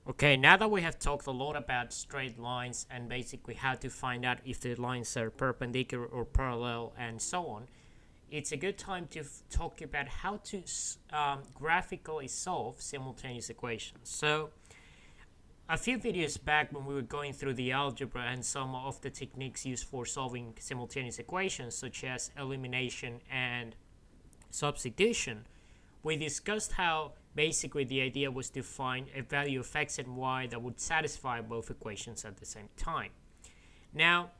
Okay, now that we have talked a lot about straight lines and basically how to find out if the lines are perpendicular or parallel and so on, it's a good time to talk about how to graphically solve simultaneous equations. So a few videos back, when we were going through the algebra and some of the techniques used for solving simultaneous equations, such as elimination and substitution, we discussed how basically the idea was to find a value of x and y that would satisfy both equations at the same time. Now,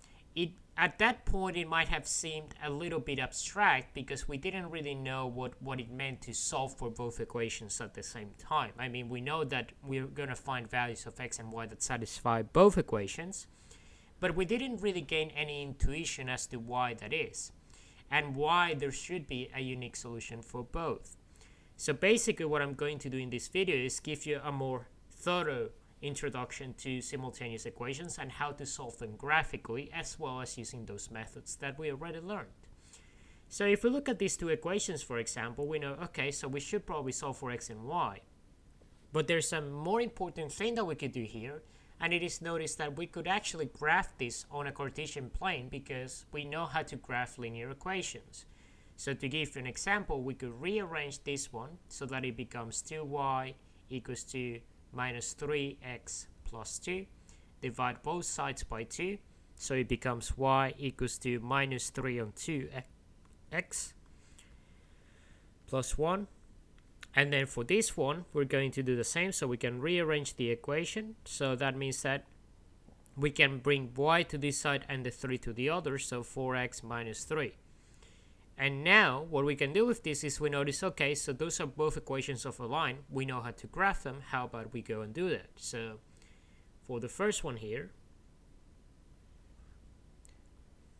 at that point it might have seemed a little bit abstract because we didn't really know what it meant to solve for both equations at the same time. I mean, we know that we're going to find values of x and y that satisfy both equations, but we didn't really gain any intuition as to why that is and why there should be a unique solution for both. So basically what I'm going to do in this video is give you a more thorough introduction to simultaneous equations and how to solve them graphically, as well as using those methods that we already learned. So if we look at these two equations, for example, we know, okay, so we should probably solve for x and y. But there's a more important thing that we could do here, and it is notice that we could actually graph this on a Cartesian plane because we know how to graph linear equations. So to give you an example, we could rearrange this one so that it becomes 2y equals to minus 3x plus 2. Divide both sides by 2. So it becomes y equals to minus 3 on 2x plus 1. And then for this one, we're going to do the same. So we can rearrange the equation. So that means that we can bring y to this side and the 3 to the other. So 4x minus 3. And now what we can do with this is we notice, okay, so those are both equations of a line. We know how to graph them. How about we go and do that? So for the first one here,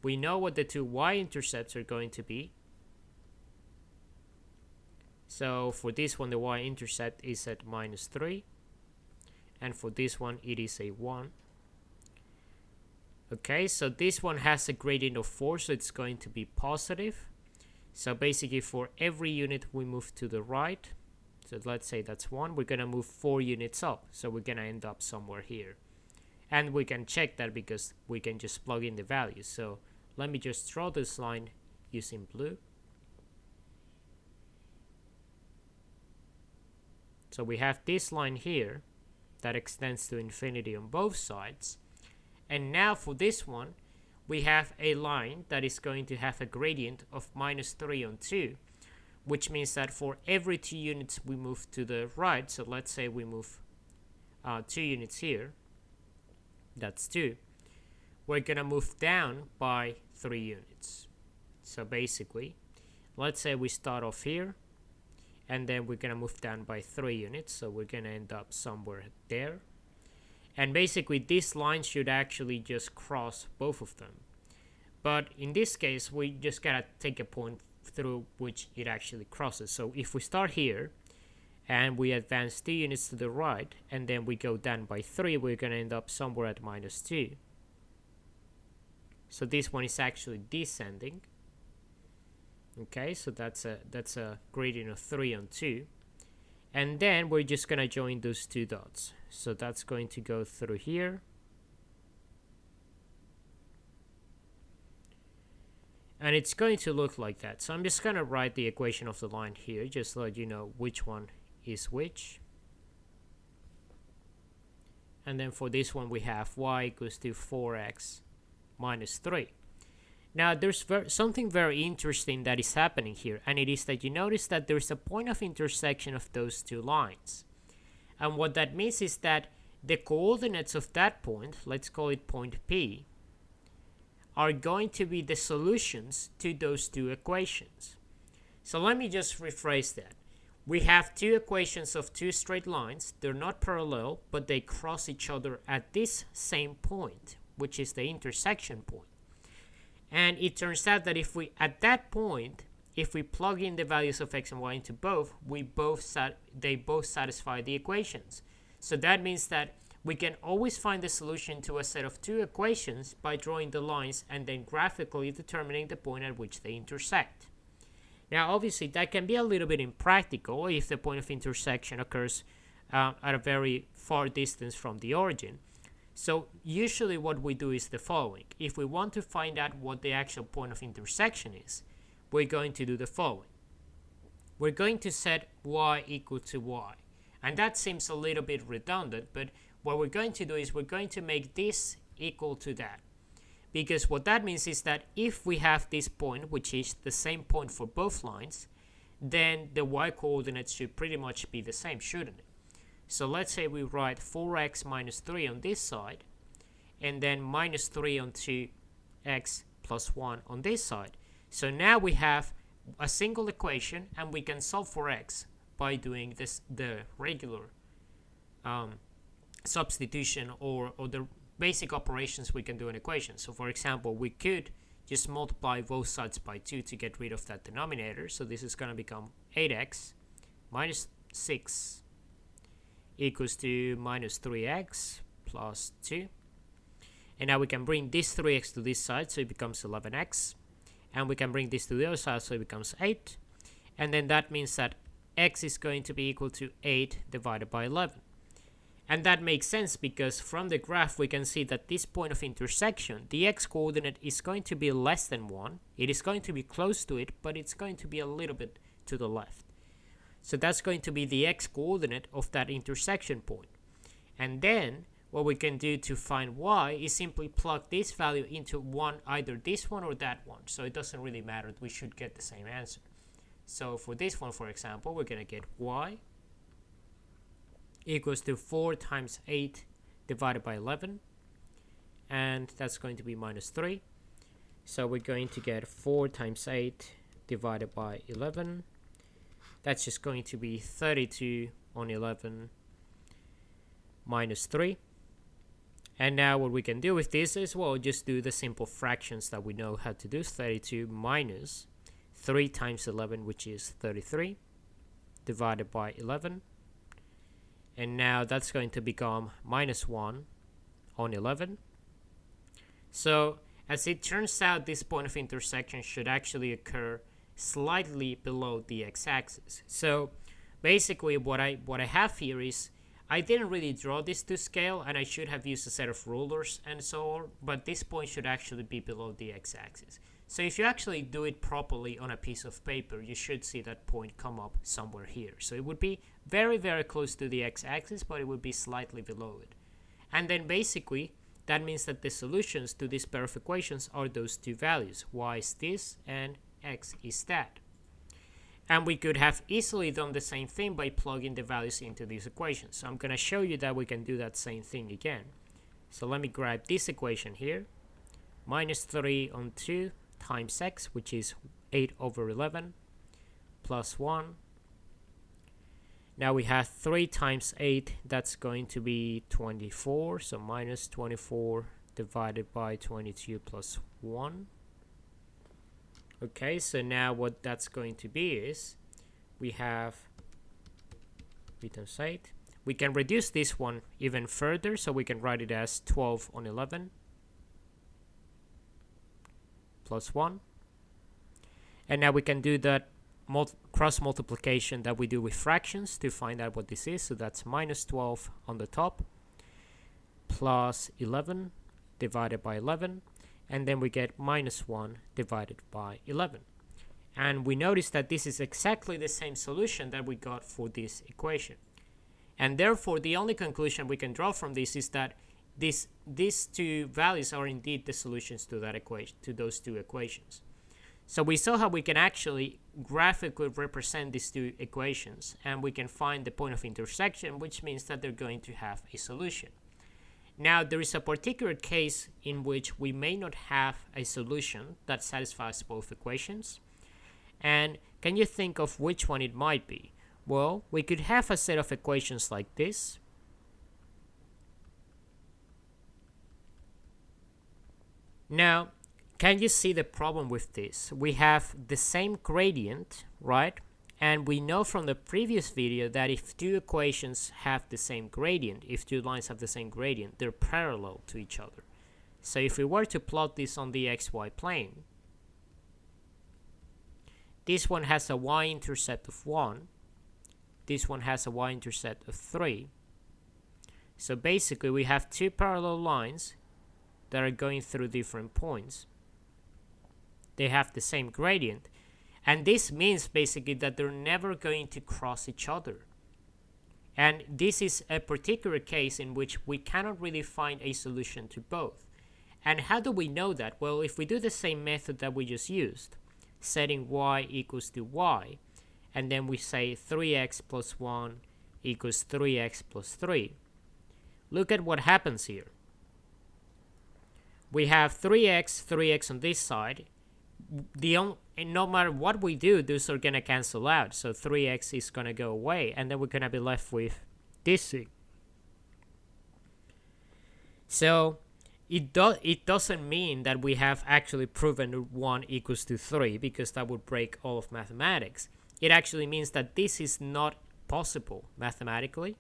we know what the two y-intercepts are going to be. So for this one, the y-intercept is at minus 3. And for this one, it is a 1. Okay, so this one has a gradient of 4, so it's going to be positive. So basically for every unit we move to the right, so let's say that's 1, we're going to move 4 units up. So we're going to end up somewhere here. And we can check that because we can just plug in the values. So let me just draw this line using blue. So we have this line here that extends to infinity on both sides. And now for this one, we have a line that is going to have a gradient of minus 3 on 2, which means that for every 2 units we move to the right, so let's say we move 2 units here, that's 2, we're going to move down by 3 units. So basically, let's say we start off here, and then we're going to move down by 3 units, so we're going to end up somewhere there. And basically this line should actually just cross both of them. But in this case, we just gotta take a point through which it actually crosses. So if we start here and we advance 2 units to the right and then we go down by 3, we're gonna end up somewhere at minus 2. So this one is actually descending. Okay, so that's a gradient of 3 on 2. And then we're just gonna join those 2 dots. So that's going to go through here. And it's going to look like that. So I'm just gonna write the equation of the line here, just so that you know which one is which. And then for this one we have y equals to 4x minus 3. Now there's something very interesting that is happening here, and it is that you notice that there's a point of intersection of those 2 lines. And what that means is that the coordinates of that point, let's call it point P, are going to be the solutions to those 2 equations. So let me just rephrase that. We have 2 equations of 2 straight lines. They're not parallel, but they cross each other at this same point, which is the intersection point. And it turns out that if we, at that point, if we plug in the values of x and y into both, they both satisfy the equations. So that means that we can always find the solution to a set of 2 equations by drawing the lines and then graphically determining the point at which they intersect. Now obviously that can be a little bit impractical if the point of intersection occurs at a very far distance from the origin. So usually what we do is the following. If we want to find out what the actual point of intersection is, we're going to do the following. We're going to set y equal to y. And that seems a little bit redundant, but what we're going to do is we're going to make this equal to that. Because what that means is that if we have this point, which is the same point for both lines, then the y coordinates should pretty much be the same, shouldn't it? So let's say we write 4x minus 3 on this side, and then minus 3 on 2x plus 1 on this side. So now we have a single equation, and we can solve for x by doing the regular substitution or the basic operations we can do in equations. So for example, we could just multiply both sides by 2 to get rid of that denominator. So this is going to become 8x minus 6 equals to minus 3x plus 2. And now we can bring this 3x to this side, so it becomes 11x. And we can bring this to the other side, so it becomes 8. And then that means that x is going to be equal to 8 divided by 11. And that makes sense because from the graph we can see that this point of intersection, the x coordinate is going to be less than 1. It is going to be close to it, but it's going to be a little bit to the left. So that's going to be the x coordinate of that intersection point. And then what we can do to find y is simply plug this value into either this one or that one. So it doesn't really matter. We should get the same answer. So for this one, for example, we're going to get y equals to 4 times 8 divided by 11. And that's going to be minus 3. So we're going to get 4 times 8 divided by 11. That's just going to be 32 on 11 minus 3. And now what we can do with this is, well, just do the simple fractions that we know how to do. 32 minus 3 times 11, which is 33, divided by 11. And now that's going to become minus 1 on 11. So as it turns out, this point of intersection should actually occur slightly below the x-axis. So basically what I have here is I didn't really draw this to scale, and I should have used a set of rulers and so on, but this point should actually be below the x-axis. So if you actually do it properly on a piece of paper, you should see that point come up somewhere here. So it would be very, very close to the x-axis, but it would be slightly below it. And then basically, that means that the solutions to this pair of equations are those two values. Y is this, and x is that. And we could have easily done the same thing by plugging the values into these equations. So I'm going to show you that we can do that same thing again. So let me grab this equation here. Minus 3 on 2 times x, which is 8 over 11, plus 1. Now we have 3 times 8, that's going to be 24. So minus 24 divided by 22 plus 1. Okay, so now what that's going to be is we have 3 times 8. We can reduce this one even further, so we can write it as 12 on 11 plus 1. And now we can do that cross multiplication that we do with fractions to find out what this is. So that's minus 12 on the top plus 11 divided by 11. And then we get minus 1 divided by 11. And we notice that this is exactly the same solution that we got for this equation. And therefore, the only conclusion we can draw from this is that these two values are indeed the solutions to that equation, to those two equations. So we saw how we can actually graphically represent these two equations, and we can find the point of intersection, which means that they're going to have a solution. Now, there is a particular case in which we may not have a solution that satisfies both equations. And can you think of which one it might be? Well, we could have a set of equations like this. Now, can you see the problem with this? We have the same gradient, right? And we know from the previous video that if two equations have the same gradient, if two lines have the same gradient, they're parallel to each other. So if we were to plot this on the xy plane, this one has a y-intercept of 1, this one has a y-intercept of 3. So basically we have two parallel lines that are going through different points. They have the same gradient, and this means basically that they're never going to cross each other. And this is a particular case in which we cannot really find a solution to both. And how do we know that? Well, if we do the same method that we just used, setting y equals to y, and then we say 3x plus 1 equals 3x plus 3, look at what happens here. We have 3x on this side. No matter what we do, those are going to cancel out. So 3x is going to go away, and then we're going to be left with this thing. So it doesn't mean that we have actually proven 1 equals to 3, because that would break all of mathematics. It actually means that this is not possible mathematically.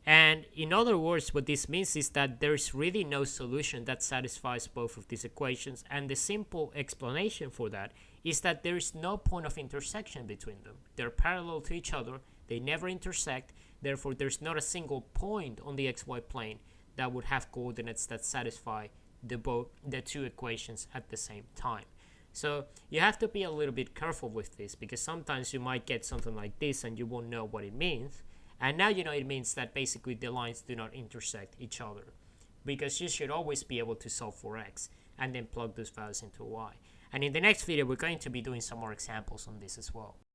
And in other words, what this means is that there's really no solution that satisfies both of these equations, and the simple explanation for that is that there is no point of intersection between them. They're parallel to each other, they never intersect, therefore there's not a single point on the xy plane that would have coordinates that satisfy the two equations at the same time. So you have to be a little bit careful with this, because sometimes you might get something like this and you won't know what it means. And now you know it means that basically the lines do not intersect each other, because you should always be able to solve for x and then plug those values into y. And in the next video, we're going to be doing some more examples on this as well.